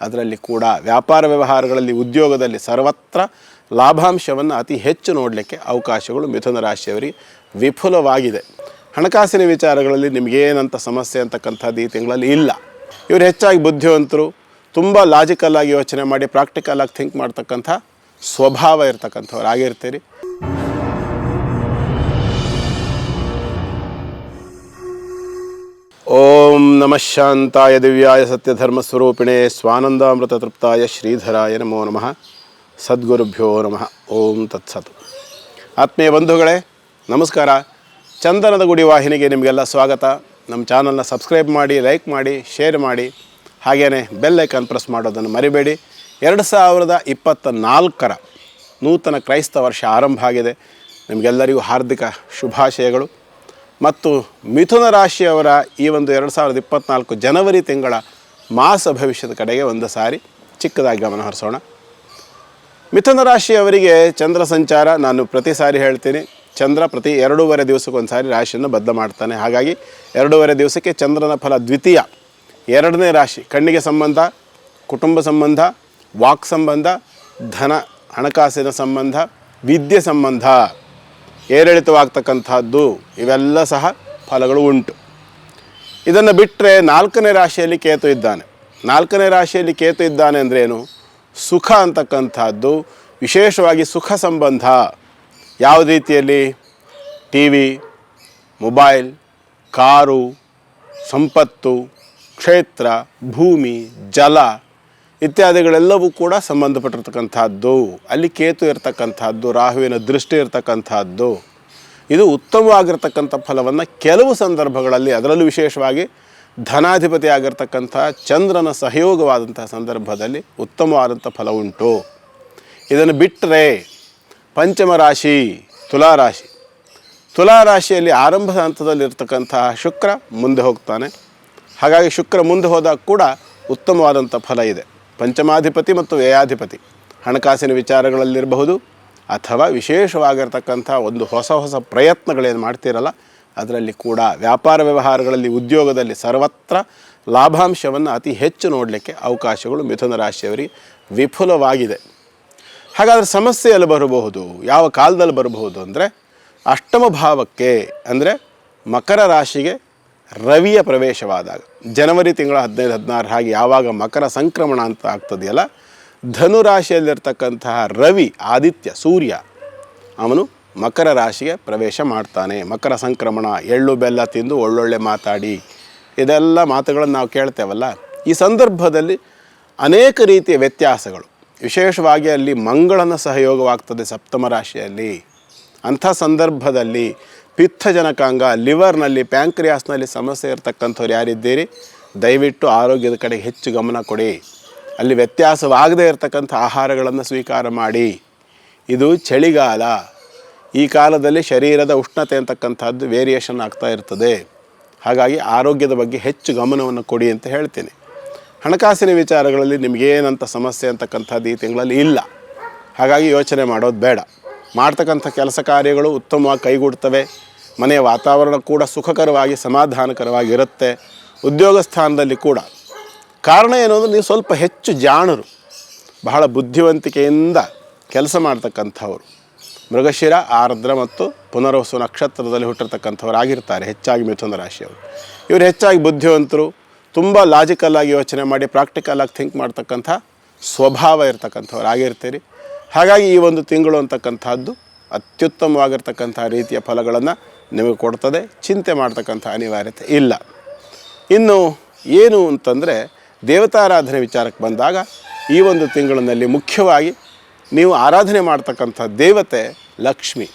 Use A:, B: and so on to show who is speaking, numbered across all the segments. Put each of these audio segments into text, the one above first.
A: ಅದರಲ್ಲಿ ಕೂಡ ವ್ಯಾಪಾರ ವ್ಯವಹಾರಗಳಲ್ಲಿ, ಉದ್ಯೋಗದಲ್ಲಿ ಸರ್ವತ್ರ ಲಾಭಾಂಶವನ್ನು ಅತಿ ಹೆಚ್ಚು ನೋಡಲಿಕ್ಕೆ ಅವಕಾಶಗಳು ಮಿಥುನ ರಾಶಿಯವರಿಗೆ ವಿಪುಲವಾಗಿದೆ. ಹಣಕಾಸಿನ ವಿಚಾರಗಳಲ್ಲಿ ನಿಮಗೇನಂತ ಸಮಸ್ಯೆ ಅಂತಕ್ಕಂಥದ್ದು ಈ ತಿಂಗಳಲ್ಲಿ ಇಲ್ಲ. ಇವರು ಹೆಚ್ಚಾಗಿ ಬುದ್ಧಿವಂತರು, ತುಂಬ ಲಾಜಿಕಲ್ಲಾಗಿ ಯೋಚನೆ ಮಾಡಿ ಪ್ರಾಕ್ಟಿಕಲಾಗಿ ಥಿಂಕ್ ಮಾಡ್ತಕ್ಕಂಥ ಸ್ವಭಾವ ಇರ್ತಕ್ಕಂಥವ್ರು ಆಗಿರ್ತೀರಿ. ಓಂ ನಮಃ ಶಾಂತಾಯ ದಿವ್ಯಾಯ ಸತ್ಯಧರ್ಮ ಸ್ವರೂಪಿಣೆ ಸ್ವಾನಂದಾಮೃತ ತೃಪ್ತಾಯ ಶ್ರೀಧರಾಯ ನಮೋ ನಮಃ. ಸದ್ಗುರುಭ್ಯೋ ನಮಃ. ಓಂ ತತ್ಸತ್. ಆತ್ಮೀಯ ಬಂಧುಗಳೇ ನಮಸ್ಕಾರ. ಚಂದನದ ಗುಡಿ ವಾಹಿನಿಗೆ ನಿಮಗೆಲ್ಲ ಸ್ವಾಗತ. ನಮ್ಮ ಚಾನಲ್ನ ಸಬ್ಸ್ಕ್ರೈಬ್ ಮಾಡಿ, ಲೈಕ್ ಮಾಡಿ, ಶೇರ್ ಮಾಡಿ, ಹಾಗೆಯೇ ಬೆಲ್ ಐಕಾನ್ ಪ್ರೆಸ್ ಮಾಡೋದನ್ನು ಮರಿಬೇಡಿ. 2024ರ ನೂತನ ಕ್ರೈಸ್ತ ವರ್ಷ ಆರಂಭ ಆಗಿದೆ. ನಿಮಗೆಲ್ಲರಿಗೂ ಹಾರ್ದಿಕ ಶುಭಾಶಯಗಳು. ಮತ್ತು ಮಿಥುನ ರಾಶಿಯವರ ಈ ಒಂದು 2024 ಜನವರಿ ತಿಂಗಳ ಮಾಸ ಭವಿಷ್ಯದ ಕಡೆಗೆ ಒಂದು ಸಾರಿ ಚಿಕ್ಕದಾಗಿ ಗಮನ ಹರಿಸೋಣ. ಮಿಥುನ ರಾಶಿಯವರಿಗೆ ಚಂದ್ರ ಸಂಚಾರ, ನಾನು ಪ್ರತಿ ಸಾರಿ ಹೇಳ್ತೀನಿ, ಚಂದ್ರ ಪ್ರತಿ 2.5 ದಿವಸಕ್ಕೊಂದು ಸಾರಿ ರಾಶಿಯನ್ನು ಬದ್ಧ ಮಾಡ್ತಾನೆ. ಹಾಗಾಗಿ 2.5 ದಿವಸಕ್ಕೆ ಚಂದ್ರನ ಫಲ ದ್ವಿತೀಯ. 2ನೇ ರಾಶಿ ಕಣ್ಣಿಗೆ ಸಂಬಂಧ, ಕುಟುಂಬ ಸಂಬಂಧ, ವಾಕ್ ಸಂಬಂಧ, ಧನ ಹಣಕಾಸಿನ ಸಂಬಂಧ, ವಿದ್ಯೆ ಸಂಬಂಧ ಏರಿಳಿತವಾಗ್ತಕ್ಕಂಥದ್ದು, ಇವೆಲ್ಲ ಸಹ ಫಲಗಳು ಉಂಟು. ಇದನ್ನು ಬಿಟ್ಟರೆ 4ನೇ ರಾಶಿಯಲ್ಲಿ ಕೇತು ಇದ್ದಾನೆ. 4ನೇ ರಾಶಿಯಲ್ಲಿ ಕೇತು ಇದ್ದಾನೆ ಅಂದ್ರೇನು? ಸುಖ ಅಂತಕ್ಕಂಥದ್ದು, ವಿಶೇಷವಾಗಿ ಸುಖ ಸಂಬಂಧ. ಯಾವ ರೀತಿಯಲ್ಲಿ? ಟಿ ವಿ, ಮೊಬೈಲ್, ಕಾರು, ಸಂಪತ್ತು, ಕ್ಷೇತ್ರ, ಭೂಮಿ, ಜಲ ಇತ್ಯಾದಿಗಳೆಲ್ಲವೂ ಕೂಡ ಸಂಬಂಧಪಟ್ಟಿರ್ತಕ್ಕಂಥದ್ದು. ಅಲ್ಲಿ ಕೇತು ಇರತಕ್ಕಂಥದ್ದು, ರಾಹುವಿನ ದೃಷ್ಟಿ ಇರತಕ್ಕಂಥದ್ದು. ಇದು ಉತ್ತಮವಾಗಿರ್ತಕ್ಕಂಥ ಫಲವನ್ನು ಕೆಲವು ಸಂದರ್ಭಗಳಲ್ಲಿ, ಅದರಲ್ಲೂ ವಿಶೇಷವಾಗಿ ಧನಾಧಿಪತಿ ಆಗಿರ್ತಕ್ಕಂಥ ಚಂದ್ರನ ಸಹಯೋಗವಾದಂಥ ಸಂದರ್ಭದಲ್ಲಿ ಉತ್ತಮವಾದಂಥ ಫಲ ಉಂಟು. ಇದನ್ನು ಬಿಟ್ಟರೆ ಪಂಚಮ ರಾಶಿ ತುಲಾರಾಶಿ. ತುಲಾರಾಶಿಯಲ್ಲಿ ಆರಂಭದ ಹಂತದಲ್ಲಿರ್ತಕ್ಕಂಥ ಶುಕ್ರ ಮುಂದೆ ಹೋಗ್ತಾನೆ. ಹಾಗಾಗಿ ಶುಕ್ರ ಮುಂದೆ ಹೋದಾಗ ಕೂಡ ಉತ್ತಮವಾದಂಥ ಫಲ ಇದೆ. ಪಂಚಮಾಧಿಪತಿ ಮತ್ತು ವ್ಯಯಾಧಿಪತಿ ಹಣಕಾಸಿನ ವಿಚಾರಗಳಲ್ಲಿರಬಹುದು, ಅಥವಾ ವಿಶೇಷವಾಗಿರ್ತಕ್ಕಂಥ ಒಂದು ಹೊಸ ಪ್ರಯತ್ನಗಳೇನು ಮಾಡ್ತಿರಲ್ಲ ಅದರಲ್ಲಿ ಕೂಡ ವ್ಯಾಪಾರ ವ್ಯವಹಾರಗಳಲ್ಲಿ, ಉದ್ಯೋಗದಲ್ಲಿ ಸರ್ವತ್ರ ಲಾಭಾಂಶವನ್ನು ಅತಿ ಹೆಚ್ಚು ನೋಡಲಿಕ್ಕೆ ಅವಕಾಶಗಳು ಮಿಥುನ ರಾಶಿಯವರಿಗೆ ವಿಪುಲವಾಗಿದೆ. ಹಾಗಾದರೆ ಸಮಸ್ಯೆಯಲ್ಲಿ ಬರಬಹುದು, ಯಾವ ಕಾಲದಲ್ಲಿ ಬರಬಹುದು ಅಂದರೆ ಅಷ್ಟಮ ಭಾವಕ್ಕೆ, ಅಂದರೆ ಮಕರ ರಾಶಿಗೆ ರವಿಯ ಪ್ರವೇಶವಾದಾಗ, ಜನವರಿ ತಿಂಗಳ 15-16 ಹಾಗೆ ಯಾವಾಗ ಮಕರ ಸಂಕ್ರಮಣ ಅಂತ ಆಗ್ತದೆಯಲ್ಲ, ಧನುರಾಶಿಯಲ್ಲಿರ್ತಕ್ಕಂತಹ ರವಿ, ಆದಿತ್ಯ, ಸೂರ್ಯ ಅವನು ಮಕರ ರಾಶಿಗೆ ಪ್ರವೇಶ ಮಾಡ್ತಾನೆ. ಮಕರ ಸಂಕ್ರಮಣ, ಎಳ್ಳು ಬೆಲ್ಲ ತಿಂದು ಒಳ್ಳೊಳ್ಳೆ ಮಾತಾಡಿ, ಇದೆಲ್ಲ ಮಾತುಗಳನ್ನು ನಾವು ಕೇಳ್ತೇವಲ್ಲ. ಈ ಸಂದರ್ಭದಲ್ಲಿ ಅನೇಕ ರೀತಿಯ ವ್ಯತ್ಯಾಸಗಳು, ವಿಶೇಷವಾಗಿ ಅಲ್ಲಿ ಮಂಗಳನ ಸಹಯೋಗವಾಗ್ತದೆ ಸಪ್ತಮ ರಾಶಿಯಲ್ಲಿ. ಅಂಥ ಸಂದರ್ಭದಲ್ಲಿ ಪಿತ್ತಜನಕಾಂಗ, ಲಿವರ್ನಲ್ಲಿ, ಪ್ಯಾಂಕ್ರಿಯಾಸ್ನಲ್ಲಿ ಸಮಸ್ಯೆ ಇರತಕ್ಕಂಥವ್ರು ಯಾರಿದ್ದೀರಿ, ದಯವಿಟ್ಟು ಆರೋಗ್ಯದ ಕಡೆಗೆ ಹೆಚ್ಚು ಗಮನ ಕೊಡಿ. ಅಲ್ಲಿ ವ್ಯತ್ಯಾಸವಾಗದೇ ಇರತಕ್ಕಂಥ ಆಹಾರಗಳನ್ನು ಸ್ವೀಕಾರ ಮಾಡಿ. ಇದು ಚಳಿಗಾಲ. ಈ ಕಾಲದಲ್ಲಿ ಶರೀರದ ಉಷ್ಣತೆ ಅಂತಕ್ಕಂಥದ್ದು ವೇರಿಯೇಷನ್ ಆಗ್ತಾ ಇರ್ತದೆ. ಹಾಗಾಗಿ ಆರೋಗ್ಯದ ಬಗ್ಗೆ ಹೆಚ್ಚು ಗಮನವನ್ನು ಕೊಡಿ ಅಂತ ಹೇಳ್ತೀನಿ. ಹಣಕಾಸಿನ ವಿಚಾರಗಳಲ್ಲಿ ನಿಮಗೇನಂತ ಸಮಸ್ಯೆ ಅಂತಕ್ಕಂಥದ್ದು ಈ ತಿಂಗಳಲ್ಲಿ ಇಲ್ಲ. ಹಾಗಾಗಿ ಯೋಚನೆ ಮಾಡೋದು ಬೇಡ. ಮಾಡ್ತಕ್ಕಂಥ ಕೆಲಸ ಕಾರ್ಯಗಳು ಉತ್ತಮವಾಗಿ ಕೈಗೂಡ್ತವೆ. ಮನೆಯ ವಾತಾವರಣ ಕೂಡ ಸುಖಕರವಾಗಿ, ಸಮಾಧಾನಕರವಾಗಿರುತ್ತೆ. ಉದ್ಯೋಗ ಸ್ಥಾನದಲ್ಲಿ ಕೂಡ. ಕಾರಣ ಏನು ಅಂದರೆ ನೀವು ಸ್ವಲ್ಪ ಹೆಚ್ಚು ಜಾಣರು, ಬಹಳ ಬುದ್ಧಿವಂತಿಕೆಯಿಂದ ಕೆಲಸ ಮಾಡ್ತಕ್ಕಂಥವ್ರು. ಮೃಗಶಿರ, ಆರ್ದ್ರ ಮತ್ತು ಪುನರ್ವಸು ನಕ್ಷತ್ರದಲ್ಲಿ ಹುಟ್ಟಿರ್ತಕ್ಕಂಥವ್ರು ಆಗಿರ್ತಾರೆ ಹೆಚ್ಚಾಗಿ ಮಿಥುನ ರಾಶಿಯವರು. ಇವರು ಹೆಚ್ಚಾಗಿ ಬುದ್ಧಿವಂತರು, ತುಂಬ ಲಾಜಿಕಲ್ಲಾಗಿ ಯೋಚನೆ ಮಾಡಿ ಪ್ರಾಕ್ಟಿಕಲಾಗಿ ಥಿಂಕ್ ಮಾಡ್ತಕ್ಕಂಥ ಸ್ವಭಾವ ಇರ್ತಕ್ಕಂಥವ್ರು ಆಗಿರ್ತೀರಿ. ಹಾಗಾಗಿ ಈ ಒಂದು ತಿಂಗಳು ಅಂತಕ್ಕಂಥದ್ದು ಅತ್ಯುತ್ತಮವಾಗಿರ್ತಕ್ಕಂಥ ರೀತಿಯ ಫಲಗಳನ್ನು ನಿಮಗೆ ಕೊಡ್ತದೆ. ಚಿಂತೆ ಮಾಡ್ತಕ್ಕಂಥ ಅನಿವಾರ್ಯತೆ ಇಲ್ಲ. ಇನ್ನು ಏನು ಅಂತಂದರೆ ದೇವತಾರಾಧನೆ ವಿಚಾರಕ್ಕೆ ಬಂದಾಗ, ಈ ಒಂದು ತಿಂಗಳಿನಲ್ಲಿ ಮುಖ್ಯವಾಗಿ ನೀವು ಆರಾಧನೆ ಮಾಡ್ತಕ್ಕಂಥ ದೇವತೆ ಲಕ್ಷ್ಮಿ.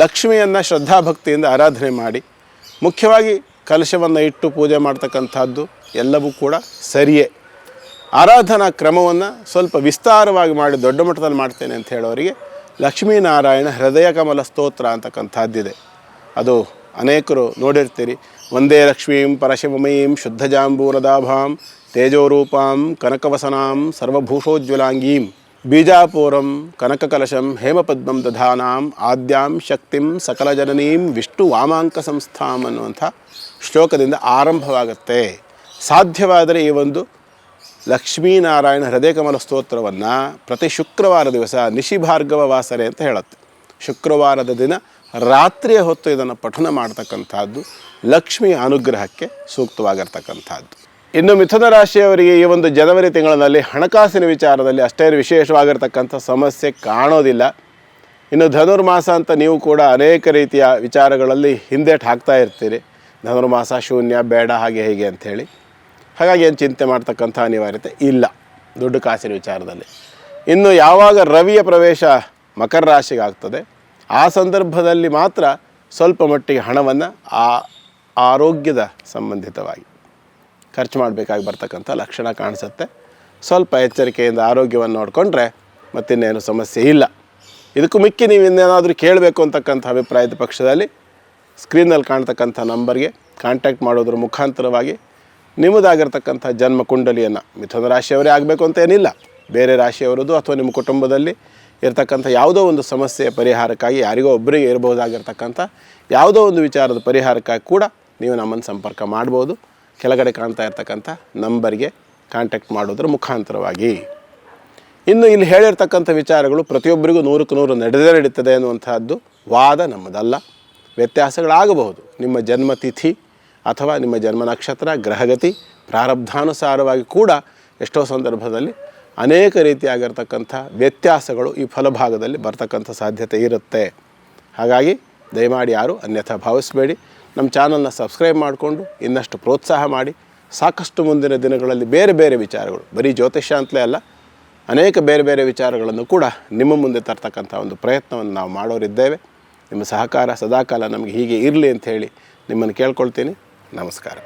A: ಲಕ್ಷ್ಮಿಯನ್ನು ಶ್ರದ್ಧಾಭಕ್ತಿಯಿಂದ ಆರಾಧನೆ ಮಾಡಿ, ಮುಖ್ಯವಾಗಿ ಕಲಶವನ್ನು ಇಟ್ಟು ಪೂಜೆ ಮಾಡ್ತಕ್ಕಂಥದ್ದು ಎಲ್ಲವೂ ಕೂಡ ಸರಿಯೇ. ಆರಾಧನಾ ಕ್ರಮವನ್ನು ಸ್ವಲ್ಪ ವಿಸ್ತಾರವಾಗಿ ಮಾಡಿ ದೊಡ್ಡ ಮಟ್ಟದಲ್ಲಿ ಮಾಡ್ತೇನೆ ಅಂತ ಹೇಳೋರಿಗೆ ಲಕ್ಷ್ಮೀನಾರಾಯಣ ಹೃದಯ ಕಮಲ ಸ್ತೋತ್ರ ಅಂತಕ್ಕಂಥದ್ದಿದೆ. ಅದು ಅನೇಕರು ನೋಡಿರ್ತೀರಿ. ವಂದೇ ಲಕ್ಷ್ಮೀಂ ಪರಶಿವಮಯೀಂ ಶುದ್ಧಜಾಂಬೂರದಾಭಾಂ ತೇಜೋರೂಪಾಂ ಕನಕವಸನಾಂ ಸರ್ವಭೂಷೋಜ್ವಲಾಂಗೀಂ ಬೀಜಾಪೂರಂ ಕನಕಕಲಶಂ ಹೇಮಪದ್ಮಂ ದಧಾನಾಂ ಆದ್ಯಾಂ ಶಕ್ತಿಂ ಸಕಲಜನನೀಂ ವಿಷ್ಣು ವಾಮಾಂಕ ಸಂಸ್ಥಾಂ ಅನ್ನುವಂಥ ಶ್ಲೋಕದಿಂದ ಆರಂಭವಾಗುತ್ತೆ. ಸಾಧ್ಯವಾದರೆ ಈ ಒಂದು ಲಕ್ಷ್ಮೀನಾರಾಯಣ ಹೃದಯ ಕಮಲ ಸ್ತೋತ್ರವನ್ನು ಪ್ರತಿ ಶುಕ್ರವಾರ ದಿವಸ ನಿಶಿಭಾರ್ಗವ ವಾಸರೆ ಅಂತ ಹೇಳುತ್ತೆ. ಶುಕ್ರವಾರದ ದಿನ ರಾತ್ರಿಯ ಹೊತ್ತು ಇದನ್ನು ಪಠನ ಮಾಡ್ತಕ್ಕಂಥದ್ದು ಲಕ್ಷ್ಮಿಯ ಅನುಗ್ರಹಕ್ಕೆ ಸೂಕ್ತವಾಗಿರ್ತಕ್ಕಂಥದ್ದು. ಇನ್ನು ಮಿಥುನ ರಾಶಿಯವರಿಗೆ ಈ ಒಂದು ಜನವರಿ ತಿಂಗಳಿನಲ್ಲಿ ಹಣಕಾಸಿನ ವಿಚಾರದಲ್ಲಿ ಅಷ್ಟೇ ವಿಶೇಷವಾಗಿರ್ತಕ್ಕಂಥ ಸಮಸ್ಯೆ ಕಾಣೋದಿಲ್ಲ. ಇನ್ನು ಧನುರ್ಮಾಸ ಅಂತ ನೀವು ಕೂಡ ಅನೇಕ ರೀತಿಯ ವಿಚಾರಗಳಲ್ಲಿ ಹಿಂದೇಟು ಹಾಕ್ತಾ ಇರ್ತೀರಿ. ಧನುರ್ಮಾಸ ಶೂನ್ಯ ಬೇಡ ಹಾಗೆ ಹೀಗೆ ಅಂಥೇಳಿ. ಹಾಗಾಗಿ ಏನು ಚಿಂತೆ ಮಾಡ್ತಕ್ಕಂಥ ಅನಿವಾರ್ಯತೆ ಇಲ್ಲ ದುಡ್ಡು ಕಾಸಿನ ವಿಚಾರದಲ್ಲಿ. ಇನ್ನು ಯಾವಾಗ ರವಿಯ ಪ್ರವೇಶ ಮಕರ ರಾಶಿಗೆ ಆಗ್ತದೆ ಆ ಸಂದರ್ಭದಲ್ಲಿ ಮಾತ್ರ ಸ್ವಲ್ಪ ಮಟ್ಟಿಗೆ ಹಣವನ್ನು ಆರೋಗ್ಯದ ಸಂಬಂಧಿತವಾಗಿ ಖರ್ಚು ಮಾಡಬೇಕಾಗಿ ಬರ್ತಕ್ಕಂಥ ಲಕ್ಷಣ ಕಾಣಿಸುತ್ತೆ. ಸ್ವಲ್ಪ ಎಚ್ಚರಿಕೆಯಿಂದ ಆರೋಗ್ಯವನ್ನು ನೋಡಿಕೊಂಡ್ರೆ ಮತ್ತಿನ್ನೇನು ಸಮಸ್ಯೆ ಇಲ್ಲ. ಇದಕ್ಕೂ ಮಿಕ್ಕಿ ನೀವು ಇನ್ನೇನಾದರೂ ಕೇಳಬೇಕು ಅಂತಕ್ಕಂಥ ಅಭಿಪ್ರಾಯದ ಪಕ್ಷದಲ್ಲಿ ಸ್ಕ್ರೀನಲ್ಲಿ ಕಾಣ್ತಕ್ಕಂಥ ನಂಬರ್ಗೆ ಕಾಂಟ್ಯಾಕ್ಟ್ ಮಾಡೋದ್ರ ಮುಖಾಂತರವಾಗಿ ನಿಮ್ಮದಾಗಿರ್ತಕ್ಕಂಥ ಜನ್ಮ ಕುಂಡಲಿಯನ್ನು ಮಿಥುನ ರಾಶಿಯವರೇ ಆಗಬೇಕು ಅಂತ ಏನಿಲ್ಲ, ಬೇರೆ ರಾಶಿಯವರದ್ದು ಅಥವಾ ನಿಮ್ಮ ಕುಟುಂಬದಲ್ಲಿ ಇರತಕ್ಕಂಥ ಯಾವುದೋ ಒಂದು ಸಮಸ್ಯೆಯ ಪರಿಹಾರಕ್ಕಾಗಿ ಯಾರಿಗೋ ಒಬ್ಬರಿಗೆ ಇರಬಹುದಾಗಿರ್ತಕ್ಕಂಥ ಯಾವುದೋ ಒಂದು ವಿಚಾರದ ಪರಿಹಾರಕ್ಕಾಗಿ ಕೂಡ ನೀವು ನಮ್ಮನ್ನು ಸಂಪರ್ಕ ಮಾಡ್ಬೋದು. ಕೆಳಗಡೆ ಕಾಣ್ತಾ ಇರ್ತಕ್ಕಂಥ ನಂಬರ್ಗೆ ಕಾಂಟ್ಯಾಕ್ಟ್ ಮಾಡೋದ್ರ ಮುಖಾಂತರವಾಗಿ. ಇನ್ನು ಇಲ್ಲಿ ಹೇಳಿರ್ತಕ್ಕಂಥ ವಿಚಾರಗಳು ಪ್ರತಿಯೊಬ್ಬರಿಗೂ 100ಕ್ಕೆ 100 ನಡೀತದೆ ಅನ್ನುವಂಥದ್ದು ವಾದ ನಮ್ಮದಲ್ಲ. ವ್ಯತ್ಯಾಸಗಳಾಗಬಹುದು. ನಿಮ್ಮ ಜನ್ಮ ತಿಥಿ ಅಥವಾ ನಿಮ್ಮ ಜನ್ಮ ನಕ್ಷತ್ರ, ಗ್ರಹಗತಿ, ಪ್ರಾರಬ್ಧಾನುಸಾರವಾಗಿ ಕೂಡ ಎಷ್ಟೋ ಸಂದರ್ಭದಲ್ಲಿ ಅನೇಕ ರೀತಿಯಾಗಿರ್ತಕ್ಕಂಥ ವ್ಯತ್ಯಾಸಗಳು ಈ ಫಲಭಾಗದಲ್ಲಿ ಬರ್ತಕ್ಕಂಥ ಸಾಧ್ಯತೆ ಇರುತ್ತೆ. ಹಾಗಾಗಿ ದಯಮಾಡಿ ಯಾರು ಅನ್ಯಥಾ ಭಾವಿಸಬೇಡಿ. ನಮ್ಮ ಚಾನಲ್ನ ಸಬ್ಸ್ಕ್ರೈಬ್ ಮಾಡಿಕೊಂಡು ಇನ್ನಷ್ಟು ಪ್ರೋತ್ಸಾಹ ಮಾಡಿ ಸಾಕಷ್ಟು ಮುಂದಿನ ದಿನಗಳಲ್ಲಿ ಬೇರೆ ಬೇರೆ ವಿಚಾರಗಳು, ಬರೀ ಜ್ಯೋತಿಷ್ಯ ಅಂತಲೇ ಅಲ್ಲ, ಅನೇಕ ಬೇರೆ ಬೇರೆ ವಿಚಾರಗಳನ್ನು ಕೂಡ ನಿಮ್ಮ ಮುಂದೆ ತರ್ತಕ್ಕಂಥ ಒಂದು ಪ್ರಯತ್ನವನ್ನು ನಾವು ಮಾಡೋರಿದ್ದೇವೆ. ನಿಮ್ಮ ಸಹಕಾರ ಸದಾಕಾಲ ನಮಗೆ ಹೀಗೆ ಇರಲಿ ಅಂತ ಹೇಳಿ ನಿಮ್ಮನ್ನು ಕೇಳ್ಕೊಳ್ತೀನಿ. ನಮಸ್ಕಾರ.